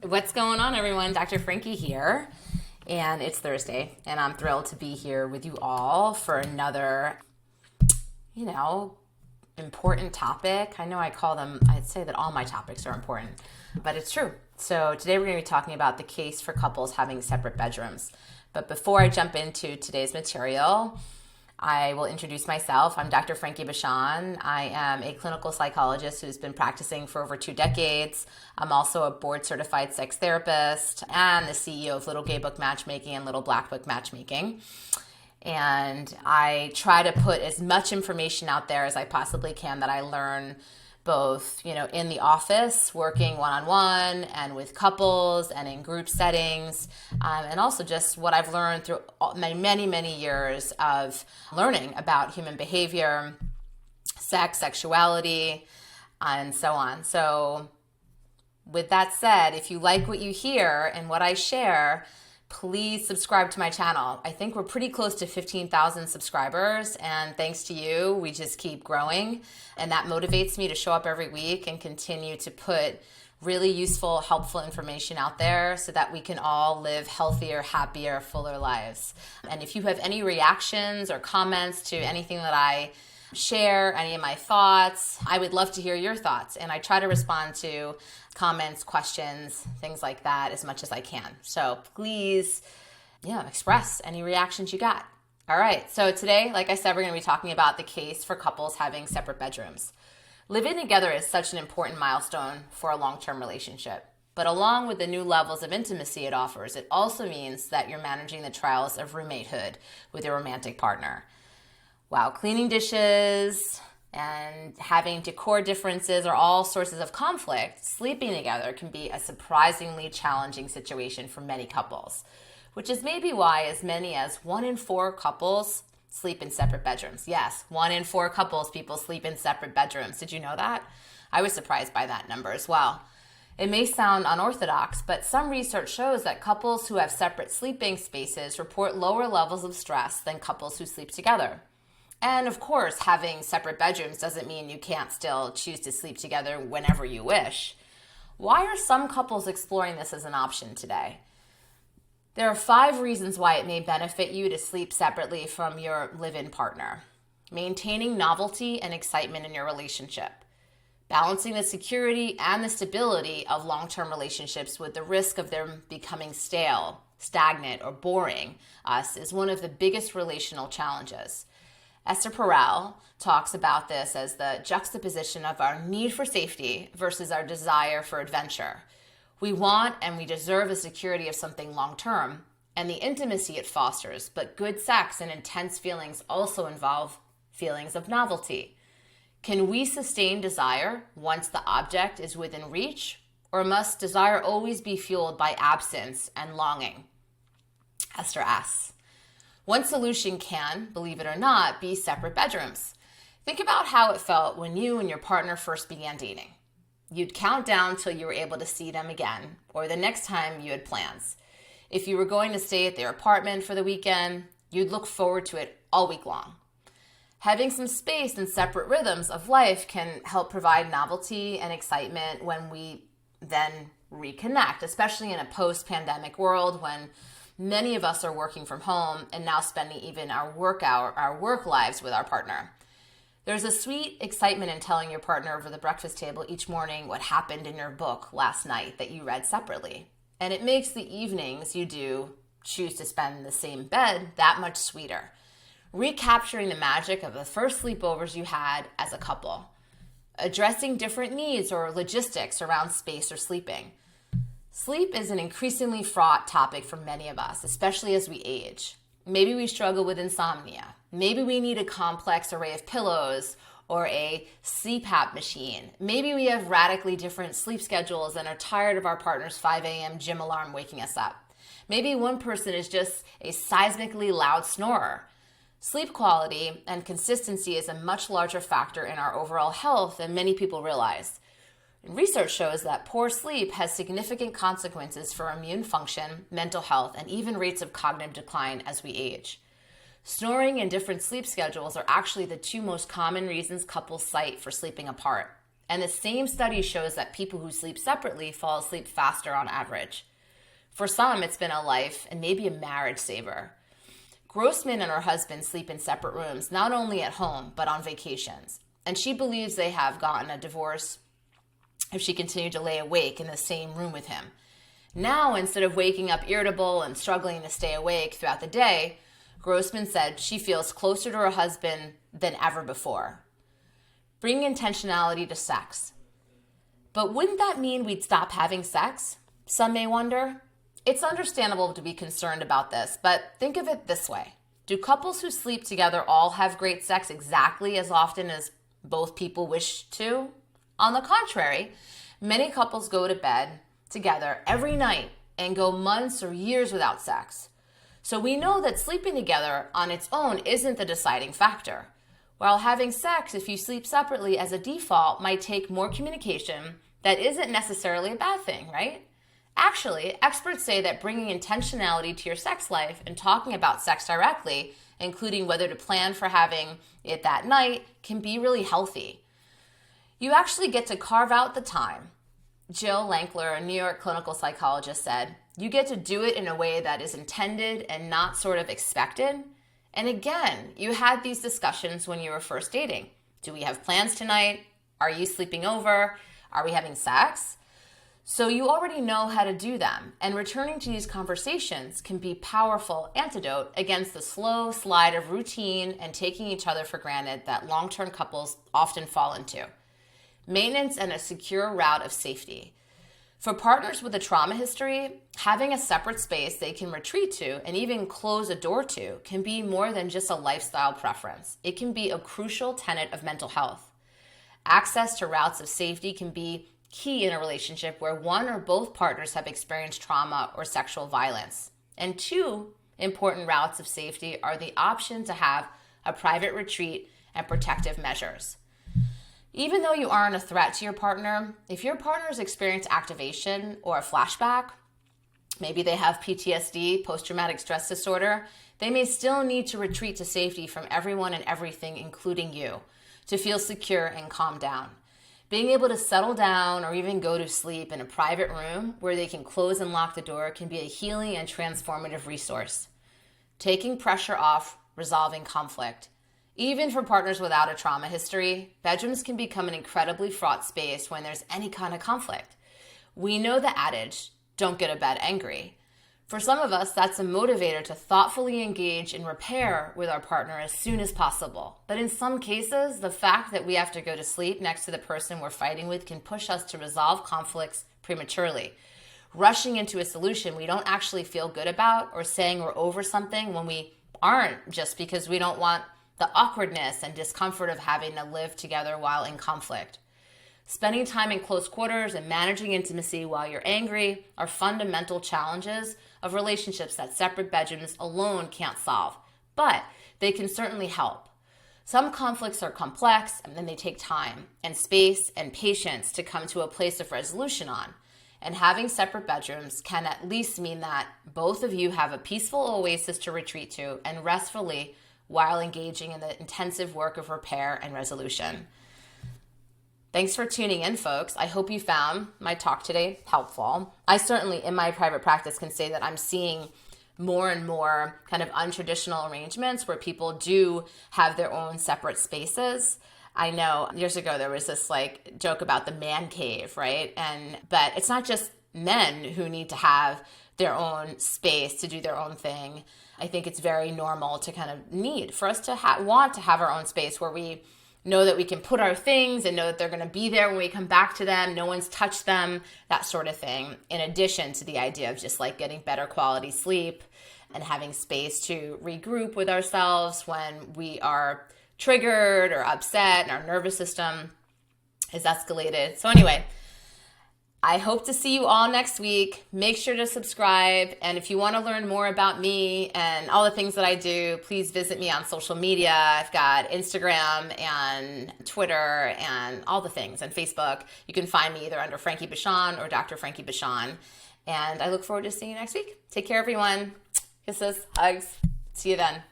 What's going on, everyone? Dr. Frankie here, and it's Thursday, and I'm thrilled to be here with you all for another, important topic. I know I'd say that all my topics are important, but it's true. So today we're going to be talking about the case for couples having separate bedrooms. But before I jump into today's material, I will introduce myself. I'm Dr. Frankie Bashan. I am a clinical psychologist who's been practicing for over 2 decades. I'm also a board-certified sex therapist and the CEO of Little Gay Book Matchmaking and Little Black Book Matchmaking. And I try to put as much information out there as I possibly can that I learn both, in the office, working one-on-one and with couples and in group settings, and also just what I've learned through many, many years of learning about human behavior, sex, sexuality, and so on. So with that said, if you like what you hear and what I share, please subscribe to my channel. I think we're pretty close to 15,000 subscribers, and thanks to you, we just keep growing, and that motivates me to show up every week and continue to put really useful, helpful information out there so that we can all live healthier, happier, fuller lives. And if you have any reactions or comments to anything that I share, any of my thoughts, I would love to hear your thoughts, and I try to respond to comments, questions, things like that as much as I can. So please, express any reactions you got. All right, so today, like I said, we're going to be talking about the case for couples having separate bedrooms. Living together is such an important milestone for a long-term relationship. But along with the new levels of intimacy it offers, it also means that you're managing the trials of roommatehood with your romantic partner. While cleaning dishes and having decor differences are all sources of conflict, sleeping together can be a surprisingly challenging situation for many couples, which is maybe why as many as 1 in 4 couples sleep in separate bedrooms. Yes, 1 in 4 people sleep in separate bedrooms. Did you know that? I was surprised by that number as well. It may sound unorthodox, but some research shows that couples who have separate sleeping spaces report lower levels of stress than couples who sleep together. And of course, having separate bedrooms doesn't mean you can't still choose to sleep together whenever you wish. Why are some couples exploring this as an option today? There are 5 reasons why it may benefit you to sleep separately from your live-in partner. Maintaining novelty and excitement in your relationship. Balancing the security and the stability of long-term relationships with the risk of them becoming stale, stagnant, or boring us is one of the biggest relational challenges. Esther Perel talks about this as the juxtaposition of our need for safety versus our desire for adventure. We want and we deserve the security of something long-term and the intimacy it fosters, but good sex and intense feelings also involve feelings of novelty. Can we sustain desire once the object is within reach, or must desire always be fueled by absence and longing? Esther asks. One solution can, believe it or not, be separate bedrooms. Think about how it felt when you and your partner first began dating. You'd count down till you were able to see them again, or the next time you had plans. If you were going to stay at their apartment for the weekend, you'd look forward to it all week long. Having some space and separate rhythms of life can help provide novelty and excitement when we then reconnect, especially in a post-pandemic world when many of us are working from home and now spending even our work lives with our partner. There's a sweet excitement in telling your partner over the breakfast table each morning what happened in your book last night that you read separately. And it makes the evenings you do choose to spend in the same bed that much sweeter. Recapturing the magic of the first sleepovers you had as a couple. Addressing different needs or logistics around space or sleeping. Sleep is an increasingly fraught topic for many of us, especially as we age. Maybe we struggle with insomnia. Maybe we need a complex array of pillows or a CPAP machine. Maybe we have radically different sleep schedules and are tired of our partner's 5 a.m. gym alarm waking us up. Maybe one person is just a seismically loud snorer. Sleep quality and consistency is a much larger factor in our overall health than many people realize. Research shows that poor sleep has significant consequences for immune function, mental health, and even rates of cognitive decline as we age. Snoring and different sleep schedules are actually the 2 most common reasons couples cite for sleeping apart. And the same study shows that people who sleep separately fall asleep faster on average. For some, it's been a life and maybe a marriage saver. Grossman and her husband sleep in separate rooms, not only at home, but on vacations. And she believes they have gotten a divorce if she continued to lay awake in the same room with him. Now, instead of waking up irritable and struggling to stay awake throughout the day, Grossman said she feels closer to her husband than ever before. Bring intentionality to sex. But wouldn't that mean we'd stop having sex? Some may wonder. It's understandable to be concerned about this, but think of it this way. Do couples who sleep together all have great sex exactly as often as both people wish to? On the contrary, many couples go to bed together every night and go months or years without sex. So we know that sleeping together on its own isn't the deciding factor. While having sex, if you sleep separately as a default, might take more communication, that isn't necessarily a bad thing, right? Actually, experts say that bringing intentionality to your sex life and talking about sex directly, including whether to plan for having it that night, can be really healthy. You actually get to carve out the time. Jill Lankler, a New York clinical psychologist, said, you get to do it in a way that is intended and not sort of expected. And again, you had these discussions when you were first dating. Do we have plans tonight? Are you sleeping over? Are we having sex? So you already know how to do them, and returning to these conversations can be a powerful antidote against the slow slide of routine and taking each other for granted that long-term couples often fall into. Maintenance and a secure route of safety. For partners with a trauma history, having a separate space they can retreat to and even close a door to can be more than just a lifestyle preference. It can be a crucial tenet of mental health. Access to routes of safety can be key in a relationship where one or both partners have experienced trauma or sexual violence. And two important routes of safety are the option to have a private retreat and protective measures. Even though you aren't a threat to your partner, if your partner's experienced activation or a flashback, maybe they have PTSD, post-traumatic stress disorder, they may still need to retreat to safety from everyone and everything, including you, to feel secure and calm down. Being able to settle down or even go to sleep in a private room where they can close and lock the door can be a healing and transformative resource. Taking pressure off resolving conflict. Even for partners without a trauma history, bedrooms can become an incredibly fraught space when there's any kind of conflict. We know the adage, don't go to bed angry. For some of us, that's a motivator to thoughtfully engage in repair with our partner as soon as possible. But in some cases, the fact that we have to go to sleep next to the person we're fighting with can push us to resolve conflicts prematurely. Rushing into a solution we don't actually feel good about, or saying we're over something when we aren't, just because we don't want the awkwardness and discomfort of having to live together while in conflict. Spending time in close quarters and managing intimacy while you're angry are fundamental challenges of relationships that separate bedrooms alone can't solve, but they can certainly help. Some conflicts are complex and then they take time and space and patience to come to a place of resolution on. And having separate bedrooms can at least mean that both of you have a peaceful oasis to retreat to and restfully while engaging in the intensive work of repair and resolution. Thanks for tuning in, folks. I hope you found my talk today helpful. I certainly, in my private practice, can say that I'm seeing more and more kind of untraditional arrangements where people do have their own separate spaces. I know years ago there was this like joke about the man cave, right? But it's not just men who need to have their own space to do their own thing. I think it's very normal to kind of need for us to want to have our own space where we know that we can put our things and know that they're going to be there when we come back to them. No one's touched them, that sort of thing. In addition to the idea of just like getting better quality sleep and having space to regroup with ourselves when we are triggered or upset and our nervous system is escalated. So anyway, I hope to see you all next week. Make sure to subscribe. And if you want to learn more about me and all the things that I do, please visit me on social media. I've got Instagram and Twitter and all the things, and Facebook. You can find me either under Frankie Bichon or Dr. Frankie Bichon. And I look forward to seeing you next week. Take care, everyone. Kisses, hugs. See you then.